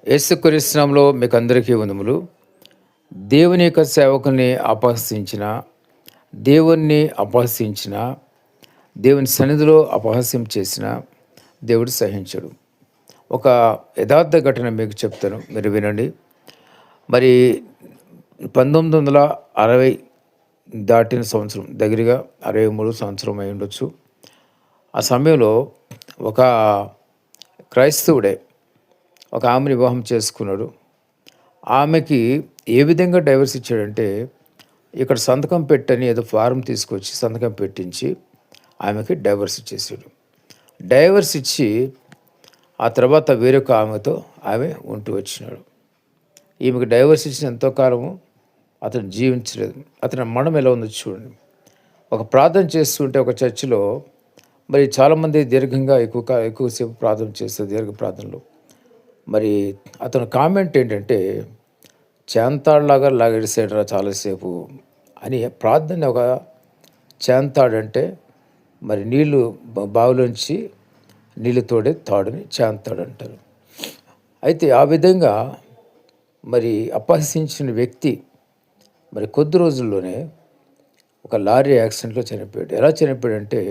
యేసుక్రీస్తు నామములో మీకందరికీ వందములు. దేవుని యొక్క సేవకుని అపహసించిన, దేవుణ్ణి అపహసించిన, దేవుని సన్నిధిలో అపహాస్యం చేసిన దేవుడు సహించడు. ఒక యథార్థ ఘటన మీకు చెప్తాను, మీరు వినండి. మరి 1960 దాటిన సంవత్సరం, దగ్గరగా 63 సంవత్సరం అయి ఉండొచ్చు. ఆ సమయంలో ఒక క్రైస్తవుడే ఒక ఆమెను వివాహం చేసుకున్నాడు. ఆమెకి ఏ విధంగా డైవర్స్ ఇచ్చాడంటే, ఇక్కడ సంతకం పెట్టని ఏదో ఫారం తీసుకొచ్చి సంతకం పెట్టించి ఆమెకి డైవర్స్ ఇచ్చేసాడు. డైవర్స్ ఇచ్చి ఆ తర్వాత వేరొక ఆమెతో ఆమె ఉంటూ వచ్చినాడు. ఈమెకు డైవర్స్ ఇచ్చిన ఎంతో కాలము అతను జీవించలేదు. అతని మరణం ఎలా ఉందో చూడండి. ఒక ప్రార్థన చేస్తుంటే ఒక చర్చిలో మరి చాలామంది దీర్ఘంగా ఎక్కువసేపు ప్రార్థన చేస్తారు, దీర్ఘ ప్రార్థనలు. మరి అతని కామెంట్ ఏంటంటే, చేంతాడులాగా లాగేసాడురా చాలాసేపు అని. ప్రార్థన ఒక చేంతాడంటే మరి నీళ్లు బావిలోంచి నీళ్ళు తోడే తాడుని చేంతాడు అంటారు. అయితే ఆ విధంగా మరి అపహసించిన వ్యక్తి మరి కొద్ది రోజుల్లోనే ఒక లారీ యాక్సిడెంట్లో చనిపోయాడు. ఎలా చనిపోయాడంటే,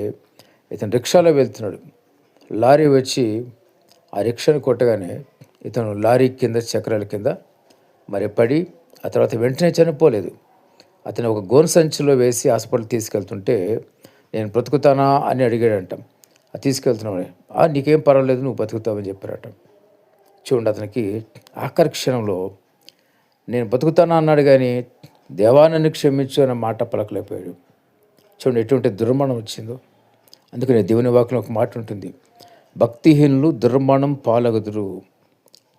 ఇతను రిక్షాలో వెళ్తున్నాడు. లారీ వచ్చి ఆ రిక్షాను కొట్టగానే ఇతను లారీ కింద చక్రాల కింద మరి పడి ఆ తర్వాత వెంటనే చనిపోలేదు. అతను ఒక గోను సంచిలో వేసి హాస్పిటల్ తీసుకెళ్తుంటే, నేను బ్రతుకుతానా అని అడిగాడంట. అది తీసుకెళ్తున్నామని, నీకేం పర్వాలేదు, నువ్వు బతుకుతావని చెప్పారట. చూడండి, అతనికి ఆఖరి క్షణంలో నేను బతుకుతానా అన్నాడు, కానీ దేవా నన్ను క్షమించు అన్న మాట పలకలేకపోయాడు. చూడండి ఎటువంటి దుర్మరణం వచ్చిందో. అందుకని దేవుని వాక్యంలో ఒక మాట ఉంటుంది, భక్తిహీనులు దుర్మరణం పాలగుదురు.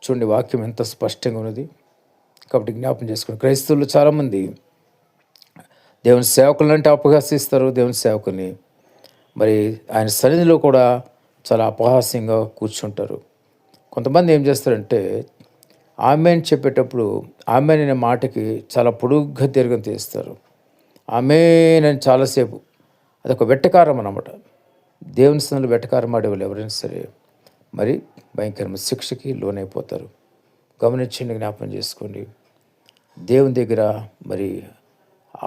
చూడండి వాక్యం ఎంత స్పష్టంగా ఉన్నది. కాబట్టి జ్ఞాపం చేసుకోండి. క్రైస్తవులు చాలామంది దేవుని సేవకులను అంటే అపహాసిస్తారు. దేవుని సేవకుని మరి ఆయన సన్నిధిలో కూడా చాలా అపహాస్యంగా కూర్చుంటారు. కొంతమంది ఏం చేస్తారంటే, ఆమెన్ చెప్పేటప్పుడు ఆమెన్ అనే మాటకి చాలా పొడుగ్గా దీర్ఘం తీస్తారు. ఆమెన్ అని చాలాసేపు, అదొక వెట్టకారం అన్నమాట. దేవుని సన్నిధిలో వెట్టకారం ఆడేవాళ్ళు ఎవరైనా సరే మరి భయంకరమైన శిక్షకి లోనైపోతారు. గమనించండి, జ్ఞాపకం చేసుకోండి. దేవుని దగ్గర మరి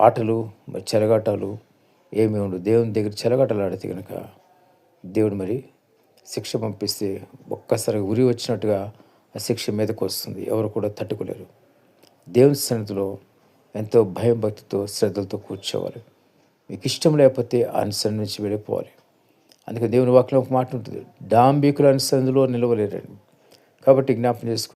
ఆటలు మరి చెలగాటాలు ఏమీ ఉండవు. దేవుని దగ్గర చెలగాటలు ఆడితే కనుక దేవుడు మరి శిక్ష పంపిస్తే ఒక్కసారి ఉరి వచ్చినట్టుగా ఆ శిక్ష మీదకు వస్తుంది. ఎవరు కూడా తట్టుకోలేరు. దేవుని సన్నిధిలో ఎంతో భయం భక్తితో శ్రద్ధలతో కూర్చోవాలి. మీకు ఇష్టం లేకపోతే ఆయన సన్నిధి నుంచి వెళ్ళిపోవాలి. అందుకే దేవుని వాక్యంలో ఒక మాట ఉంటుంది, డాంబికుల సన్నిధిలో నిలవలేరని. కాబట్టి జ్ఞాపకం చేసుకో.